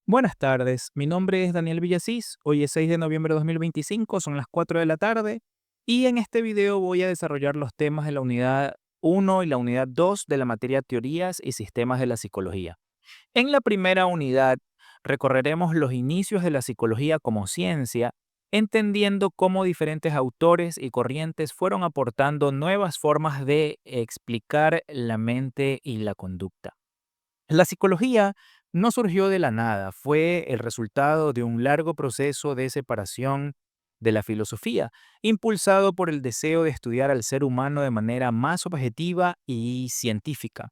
Buenas tardes, mi nombre es Daniel Villasís, hoy es 6 de noviembre de 2025, son las 4 de la tarde y en este video voy a desarrollar los temas de la unidad 1 y la unidad 2 de la materia Teorías y Sistemas de la Psicología. En la primera unidad recorreremos los inicios de la psicología como ciencia, entendiendo cómo diferentes autores y corrientes fueron aportando nuevas formas de explicar la mente y la conducta. La psicología no surgió de la nada, fue el resultado de un largo proceso de separación de la filosofía, impulsado por el deseo de estudiar al ser humano de manera más objetiva y científica.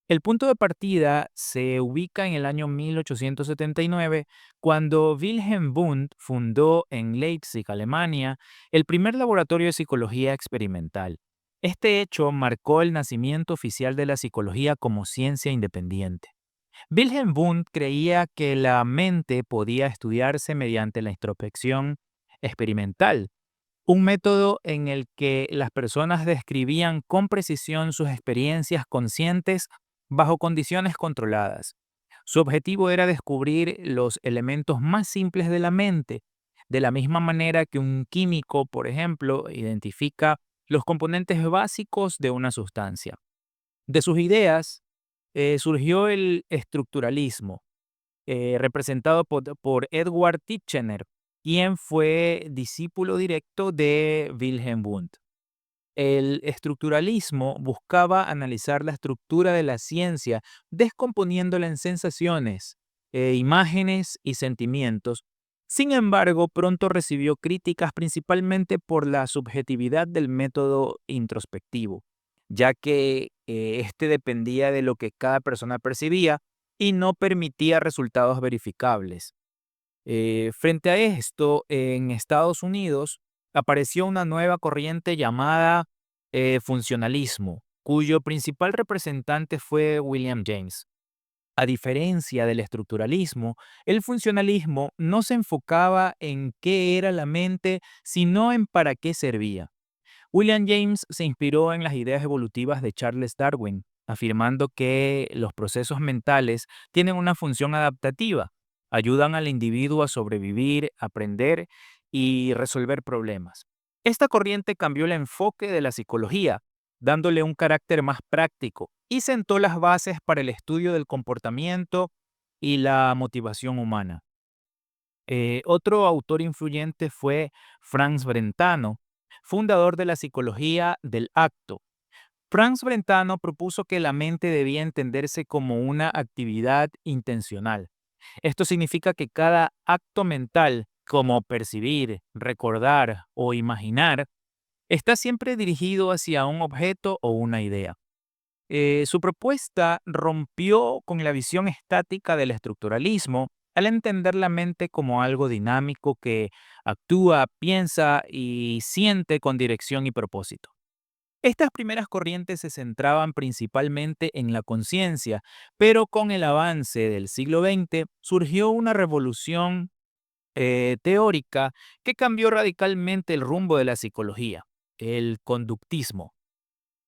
El punto de partida se ubica en el año 1879, cuando Wilhelm Wundt fundó en Leipzig, Alemania, el primer laboratorio de psicología experimental. Este hecho marcó el nacimiento oficial de la psicología como ciencia independiente. Wilhelm Wundt creía que la mente podía estudiarse mediante la introspección experimental, un método en el que las personas describían con precisión sus experiencias conscientes bajo condiciones controladas. Su objetivo era descubrir los elementos más simples de la mente, de la misma manera que un químico, por ejemplo, identifica los componentes básicos de una sustancia. De sus ideas surgió el estructuralismo, representado por Edward Titchener, quien fue discípulo directo de Wilhelm Wundt. El estructuralismo buscaba analizar la estructura de la ciencia, descomponiéndola en sensaciones, imágenes y sentimientos. Sin embargo, pronto recibió críticas principalmente por la subjetividad del método introspectivo, ya que este dependía de lo que cada persona percibía y no permitía resultados verificables. Frente a esto, en Estados Unidos apareció una nueva corriente llamada funcionalismo, cuyo principal representante fue William James. A diferencia del estructuralismo, el funcionalismo no se enfocaba en qué era la mente, sino en para qué servía. William James se inspiró en las ideas evolutivas de Charles Darwin, afirmando que los procesos mentales tienen una función adaptativa, ayudan al individuo a sobrevivir, aprender y resolver problemas. Esta corriente cambió el enfoque de la psicología, dándole un carácter más práctico y sentó las bases para el estudio del comportamiento y la motivación humana. Otro autor influyente fue Franz Brentano, fundador de la psicología del acto. Franz Brentano propuso que la mente debía entenderse como una actividad intencional. Esto significa que cada acto mental, como percibir, recordar o imaginar, está siempre dirigido hacia un objeto o una idea. Su propuesta rompió con la visión estática del estructuralismo al entender la mente como algo dinámico que actúa, piensa y siente con dirección y propósito. Estas primeras corrientes se centraban principalmente en la conciencia, pero con el avance del siglo XX surgió una revolución teórica que cambió radicalmente el rumbo de la psicología, el conductismo.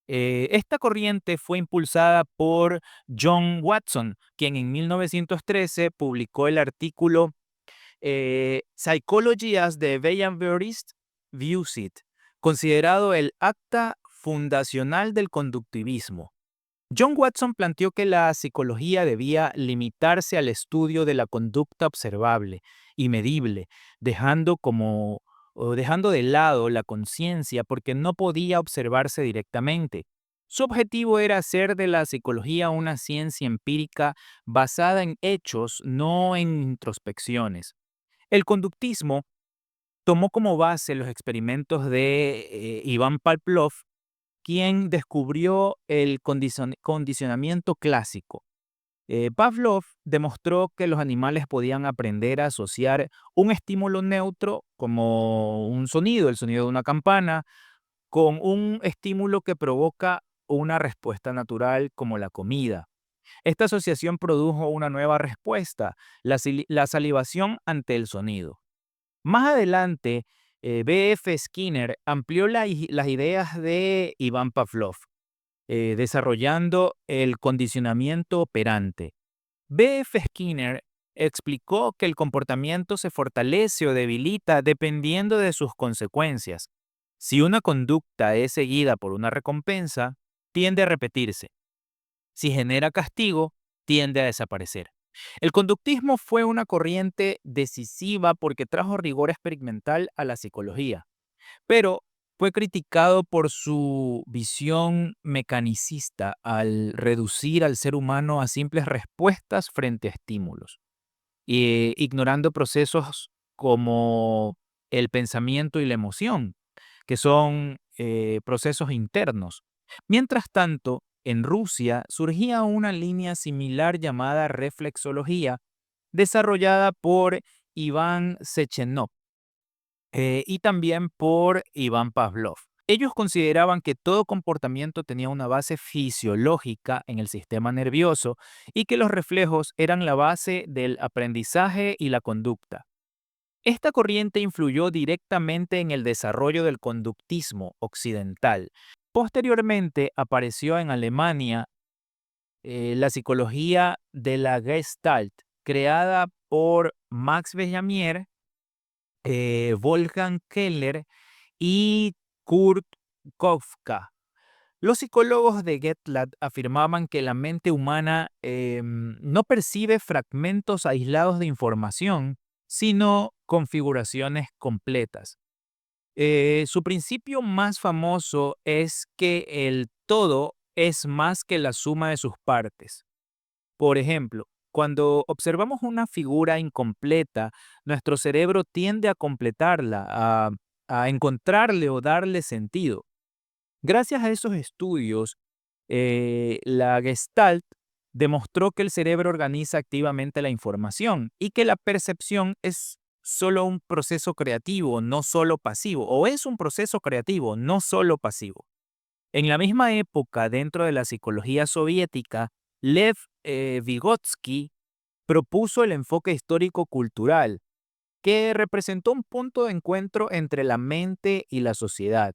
Esta corriente fue impulsada por John Watson, quien en 1913 publicó el artículo Psychology as the Behaviorist Views It, considerado el acta fundacional del conductivismo. John Watson planteó que la psicología debía limitarse al estudio de la conducta observable y medible, dejando dejando de lado la conciencia porque no podía observarse directamente. Su objetivo era hacer de la psicología una ciencia empírica basada en hechos, no en introspecciones. El conductismo tomó como base los experimentos de Iván Pavlov, quien descubrió el condicionamiento clásico. Pavlov demostró que los animales podían aprender a asociar un estímulo neutro como un sonido, el sonido de una campana, con un estímulo que provoca una respuesta natural como la comida. Esta asociación produjo una nueva respuesta, la salivación ante el sonido. Más adelante, B.F. Skinner amplió las ideas de Iván Pavlov, desarrollando el condicionamiento operante. B.F. Skinner explicó que el comportamiento se fortalece o debilita dependiendo de sus consecuencias. Si una conducta es seguida por una recompensa, tiende a repetirse. Si genera castigo, tiende a desaparecer. El conductismo fue una corriente decisiva porque trajo rigor experimental a la psicología, pero fue criticado por su visión mecanicista al reducir al ser humano a simples respuestas frente a estímulos, ignorando procesos como el pensamiento y la emoción, que son procesos internos. Mientras tanto, en Rusia surgía una línea similar llamada reflexología, desarrollada por Iván Sechenov y también por Iván Pavlov. Ellos consideraban que todo comportamiento tenía una base fisiológica en el sistema nervioso y que los reflejos eran la base del aprendizaje y la conducta. Esta corriente influyó directamente en el desarrollo del conductismo occidental. Posteriormente apareció en Alemania la psicología de la Gestalt, creada por Max Beljamier, Wolfgang Keller y Kurt Kofka. Los psicólogos de Getland afirmaban que la mente humana no percibe fragmentos aislados de información, sino configuraciones completas. Su principio más famoso es que el todo es más que la suma de sus partes. Por ejemplo, cuando observamos una figura incompleta, nuestro cerebro tiende a completarla, a encontrarle o darle sentido. Gracias a esos estudios, la Gestalt demostró que el cerebro organiza activamente la información y que la percepción es solo un proceso creativo, no solo pasivo, o es un proceso creativo, no solo pasivo. En la misma época, dentro de la psicología soviética, Lev Vygotsky propuso el enfoque histórico-cultural, que representó un punto de encuentro entre la mente y la sociedad.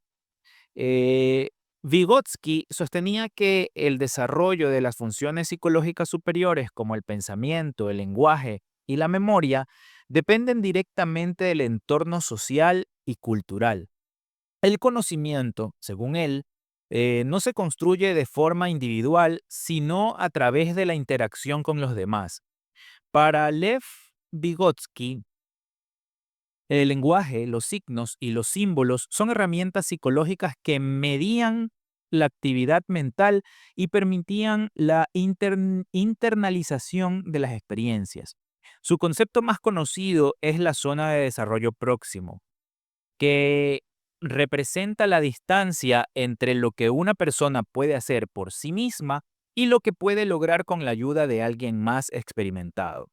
Eh, Vygotsky sostenía que el desarrollo de las funciones psicológicas superiores como el pensamiento, el lenguaje y la memoria dependen directamente del entorno social y cultural. El conocimiento, según él, no se construye de forma individual, sino a través de la interacción con los demás. Para Lev Vygotsky, el lenguaje, los signos y los símbolos son herramientas psicológicas que medían la actividad mental y permitían la internalización de las experiencias. Su concepto más conocido es la zona de desarrollo próximo, que representa la distancia entre lo que una persona puede hacer por sí misma y lo que puede lograr con la ayuda de alguien más experimentado.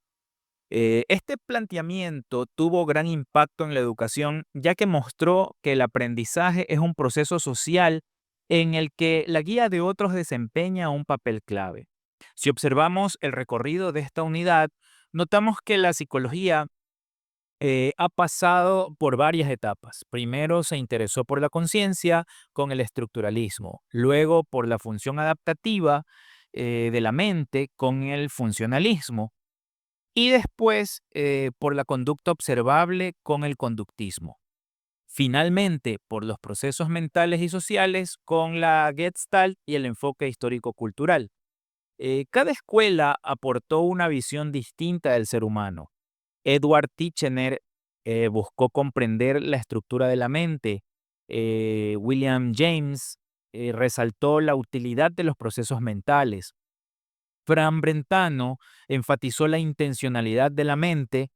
Este planteamiento tuvo gran impacto en la educación, ya que mostró que el aprendizaje es un proceso social en el que la guía de otros desempeña un papel clave. Si observamos el recorrido de esta unidad, notamos que la psicología ha pasado por varias etapas. Primero se interesó por la conciencia con el estructuralismo, luego por la función adaptativa de la mente con el funcionalismo y después por la conducta observable con el conductismo. Finalmente, por los procesos mentales y sociales con la Gestalt y el enfoque histórico-cultural. Cada escuela aportó una visión distinta del ser humano. Edward Titchener buscó comprender la estructura de la mente. William James resaltó la utilidad de los procesos mentales. Fran Brentano enfatizó la intencionalidad de la mente.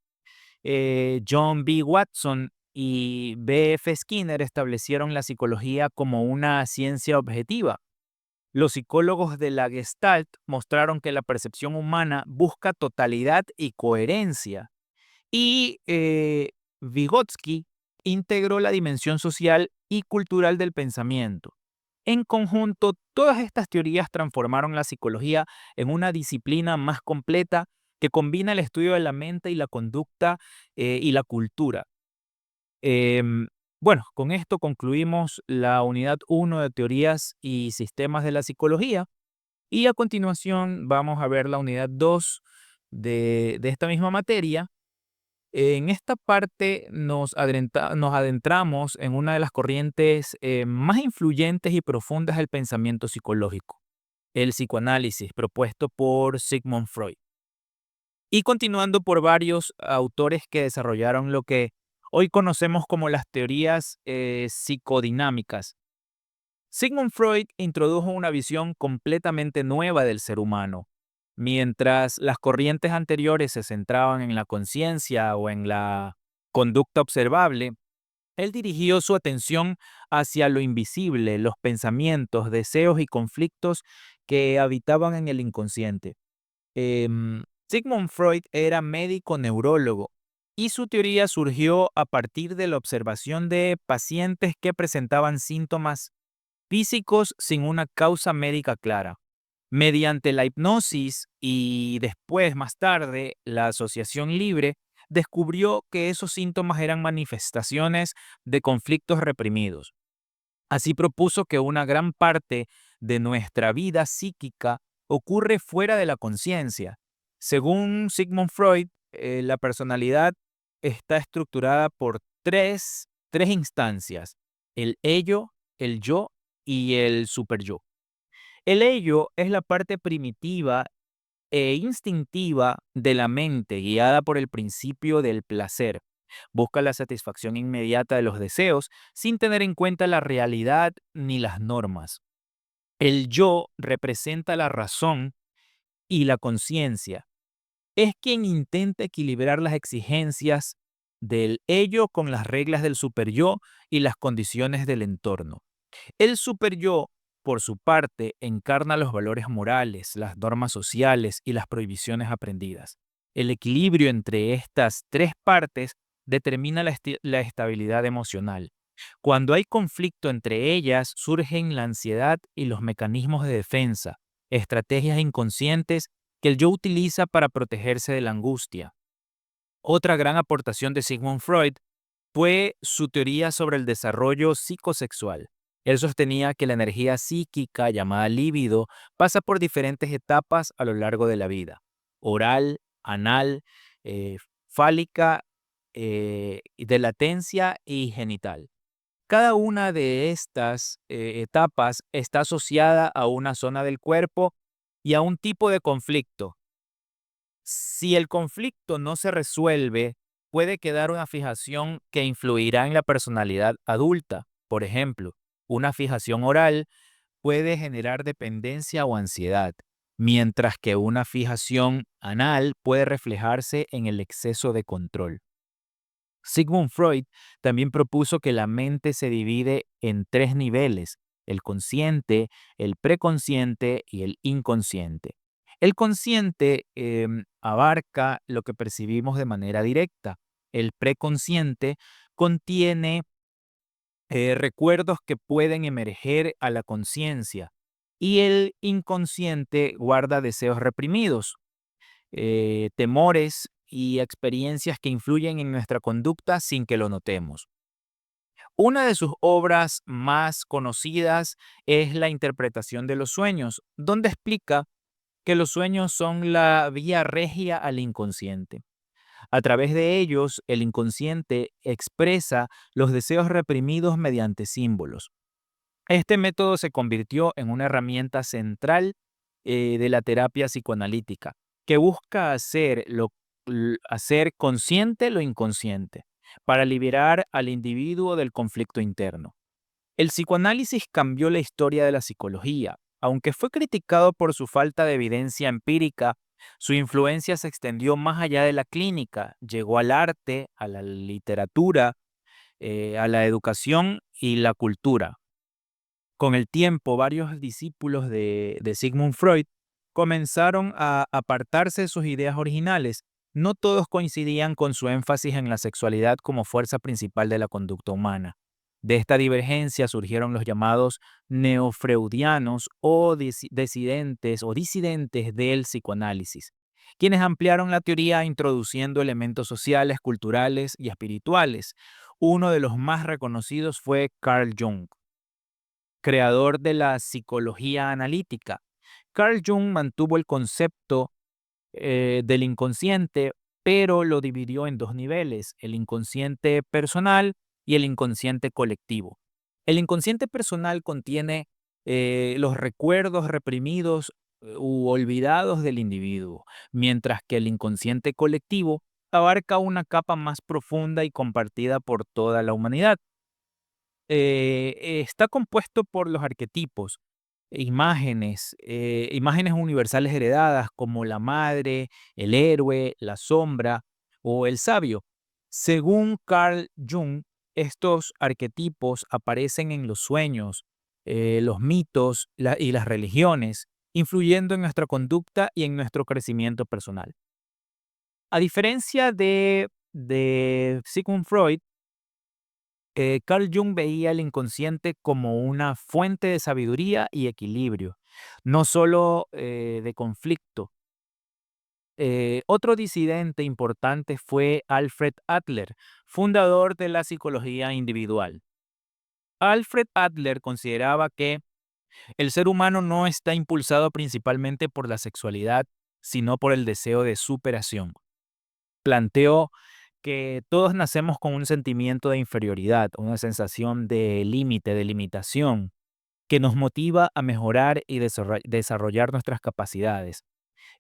John B. Watson y B. F. Skinner establecieron la psicología como una ciencia objetiva. Los psicólogos de la Gestalt mostraron que la percepción humana busca totalidad y coherencia. Y Vygotsky integró la dimensión social y cultural del pensamiento. En conjunto, todas estas teorías transformaron la psicología en una disciplina más completa que combina el estudio de la mente y la conducta y la cultura. Em, bueno, con esto concluimos la unidad 1 de teorías y sistemas de la psicología y a continuación vamos a ver la unidad 2 de esta misma materia, en esta parte nos adentramos en una de las corrientes más influyentes y profundas del pensamiento psicológico, el psicoanálisis propuesto por Sigmund Freud. Y continuando por varios autores que desarrollaron lo que hoy conocemos como las teorías psicodinámicas. Sigmund Freud introdujo una visión completamente nueva del ser humano. Mientras las corrientes anteriores se centraban en la conciencia o en la conducta observable, él dirigió su atención hacia lo invisible, los pensamientos, deseos y conflictos que habitaban en el inconsciente. Sigmund Freud era médico neurólogo y su teoría surgió a partir de la observación de pacientes que presentaban síntomas físicos sin una causa médica clara. Mediante la hipnosis y después, más tarde, la asociación libre, descubrió que esos síntomas eran manifestaciones de conflictos reprimidos. Así propuso que una gran parte de nuestra vida psíquica ocurre fuera de la conciencia. Según Sigmund Freud, la personalidad está estructurada por tres instancias: el ello, el yo y el superyo. El ello es la parte primitiva e instintiva de la mente, guiada por el principio del placer. Busca la satisfacción inmediata de los deseos sin tener en cuenta la realidad ni las normas. El yo representa la razón y la conciencia. Es quien intenta equilibrar las exigencias del ello con las reglas del superyo y las condiciones del entorno. El superyo, por su parte, encarna los valores morales, las normas sociales y las prohibiciones aprendidas. El equilibrio entre estas tres partes determina la estabilidad emocional. Cuando hay conflicto entre ellas, surgen la ansiedad y los mecanismos de defensa, estrategias inconscientes que el yo utiliza para protegerse de la angustia. Otra gran aportación de Sigmund Freud fue su teoría sobre el desarrollo psicosexual. Él sostenía que la energía psíquica, llamada líbido, pasa por diferentes etapas a lo largo de la vida: oral, anal, eh, fálica, de latencia y genital. Cada una de estas etapas está asociada a una zona del cuerpo y a un tipo de conflicto. Si el conflicto no se resuelve, puede quedar una fijación que influirá en la personalidad adulta. Por ejemplo, una fijación oral puede generar dependencia o ansiedad, mientras que una fijación anal puede reflejarse en el exceso de control. Sigmund Freud también propuso que la mente se divide en tres niveles: el consciente, el preconsciente y el inconsciente. El consciente abarca lo que percibimos de manera directa. El preconsciente contiene recuerdos que pueden emerger a la conciencia, y el inconsciente guarda deseos reprimidos, temores y experiencias que influyen en nuestra conducta sin que lo notemos. Una de sus obras más conocidas es La interpretación de los sueños, donde explica que los sueños son la vía regia al inconsciente. A través de ellos, el inconsciente expresa los deseos reprimidos mediante símbolos. Este método se convirtió en una herramienta central de la terapia psicoanalítica, que busca hacer consciente lo inconsciente para liberar al individuo del conflicto interno. El psicoanálisis cambió la historia de la psicología. Aunque fue criticado por su falta de evidencia empírica, su influencia se extendió más allá de la clínica, llegó al arte, a la literatura, a la educación y la cultura. Con el tiempo, varios discípulos de Sigmund Freud comenzaron a apartarse de sus ideas originales. No todos coincidían con su énfasis en la sexualidad como fuerza principal de la conducta humana. De esta divergencia surgieron los llamados neofreudianos o disidentes del psicoanálisis, quienes ampliaron la teoría introduciendo elementos sociales, culturales y espirituales. Uno de los más reconocidos fue Carl Jung, creador de la psicología analítica. Carl Jung mantuvo el concepto del inconsciente, pero lo dividió en dos niveles, el inconsciente personal y el inconsciente colectivo. El inconsciente personal contiene los recuerdos reprimidos u olvidados del individuo, mientras que el inconsciente colectivo abarca una capa más profunda y compartida por toda la humanidad. Está compuesto por los arquetipos, imágenes universales heredadas como la madre, el héroe, la sombra o el sabio. Según Carl Jung, estos arquetipos aparecen en los sueños, los mitos y las religiones, influyendo en nuestra conducta y en nuestro crecimiento personal. A diferencia de Sigmund Freud, Carl Jung veía el inconsciente como una fuente de sabiduría y equilibrio, no solo de conflicto. Otro disidente importante fue Alfred Adler, fundador de la psicología individual. Alfred Adler consideraba que el ser humano no está impulsado principalmente por la sexualidad, sino por el deseo de superación. Planteó que todos nacemos con un sentimiento de inferioridad, una sensación de límite, de limitación, que nos motiva a mejorar y desarrollar nuestras capacidades.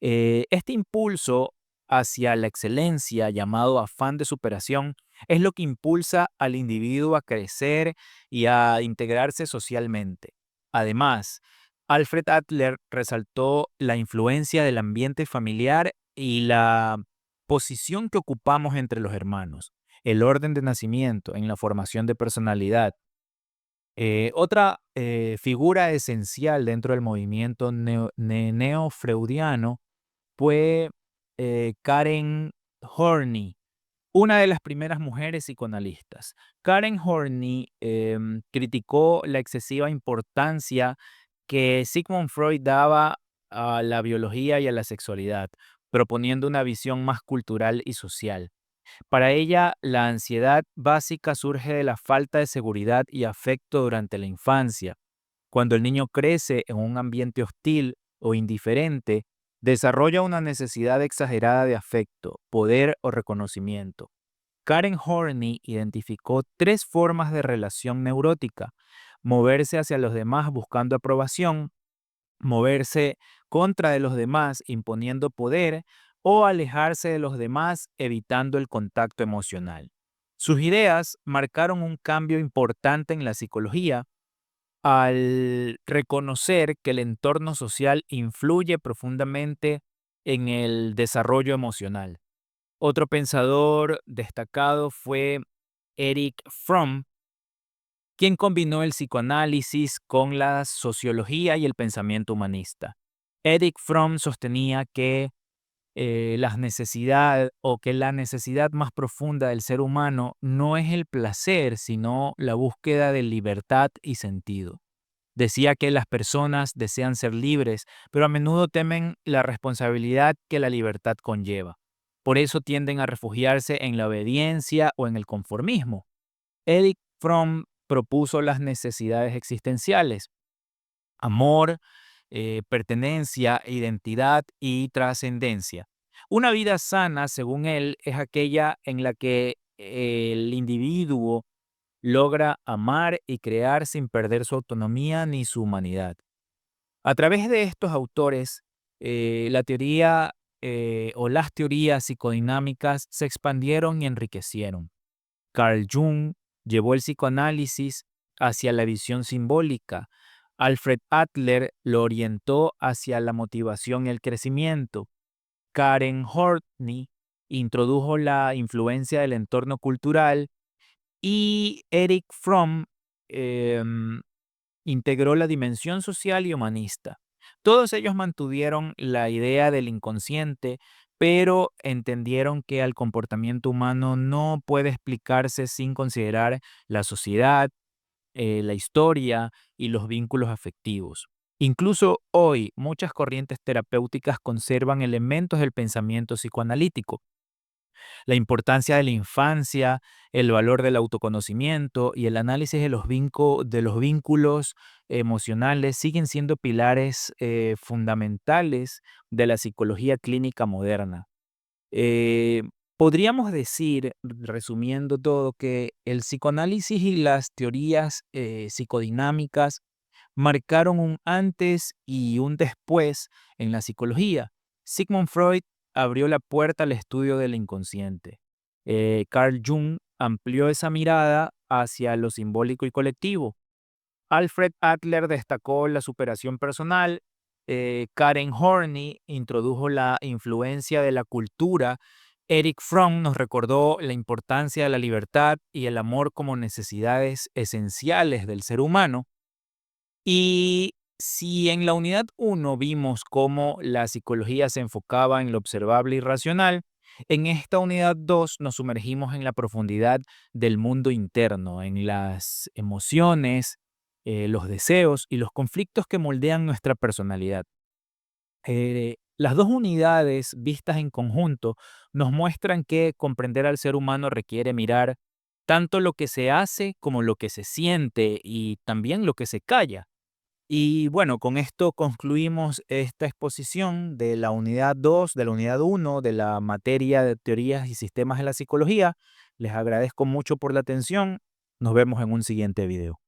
Este impulso hacia la excelencia, llamado afán de superación, es lo que impulsa al individuo a crecer y a integrarse socialmente. Además, Alfred Adler resaltó la influencia del ambiente familiar y la posición que ocupamos entre los hermanos, el orden de nacimiento en la formación de personalidad. Otra figura esencial dentro del movimiento neo-freudiano fue Karen Horney, una de las primeras mujeres psicoanalistas. Karen Horney criticó la excesiva importancia que Sigmund Freud daba a la biología y a la sexualidad, proponiendo una visión más cultural y social. Para ella, la ansiedad básica surge de la falta de seguridad y afecto durante la infancia. Cuando el niño crece en un ambiente hostil o indiferente, desarrolla una necesidad exagerada de afecto, poder o reconocimiento. Karen Horney identificó tres formas de relación neurótica: moverse hacia los demás buscando aprobación, moverse contra de los demás imponiendo poder o alejarse de los demás evitando el contacto emocional. Sus ideas marcaron un cambio importante en la psicología al reconocer que el entorno social influye profundamente en el desarrollo emocional. Otro pensador destacado fue Erich Fromm, quien combinó el psicoanálisis con la sociología y el pensamiento humanista. Erich Fromm sostenía que la necesidad más profunda del ser humano no es el placer, sino la búsqueda de libertad y sentido. Decía que las personas desean ser libres, pero a menudo temen la responsabilidad que la libertad conlleva. Por eso tienden a refugiarse en la obediencia o en el conformismo. Erich Fromm propuso las necesidades existenciales: amor, pertenencia, identidad y trascendencia. Una vida sana, según él, es aquella en la que el individuo logra amar y crear sin perder su autonomía ni su humanidad. A través de estos autores, la teoría o las teorías psicodinámicas se expandieron y enriquecieron. Carl Jung llevó el psicoanálisis hacia la visión simbólica. Alfred Adler lo orientó hacia la motivación y el crecimiento. Karen Horney introdujo la influencia del entorno cultural y Erich Fromm em, integró la dimensión social y humanista. Todos ellos mantuvieron la idea del inconsciente, pero entendieron que el comportamiento humano no puede explicarse sin considerar la sociedad, la historia y los vínculos afectivos. Incluso hoy, muchas corrientes terapéuticas conservan elementos del pensamiento psicoanalítico. La importancia de la infancia, el valor del autoconocimiento y el análisis de de los vínculos emocionales siguen siendo pilares fundamentales de la psicología clínica moderna. Eh, Podríamos decir, resumiendo todo, que el psicoanálisis y las teorías psicodinámicas marcaron un antes y un después en la psicología. Sigmund Freud abrió la puerta al estudio del inconsciente. Carl Jung amplió esa mirada hacia lo simbólico y colectivo. Alfred Adler destacó la superación personal. Karen Horney introdujo la influencia de la cultura. Eric Fromm nos recordó la importancia de la libertad y el amor como necesidades esenciales del ser humano. Y si en la unidad uno vimos cómo la psicología se enfocaba en lo observable y racional, en esta unidad 2 nos sumergimos en la profundidad del mundo interno, en las emociones, los deseos y los conflictos que moldean nuestra personalidad. Las dos unidades vistas en conjunto nos muestran que comprender al ser humano requiere mirar tanto lo que se hace como lo que se siente y también lo que se calla. Y bueno, con esto concluimos esta exposición de la unidad 2, de la unidad uno, de la materia de teorías y sistemas de la psicología. Les agradezco mucho por la atención. Nos vemos en un siguiente video.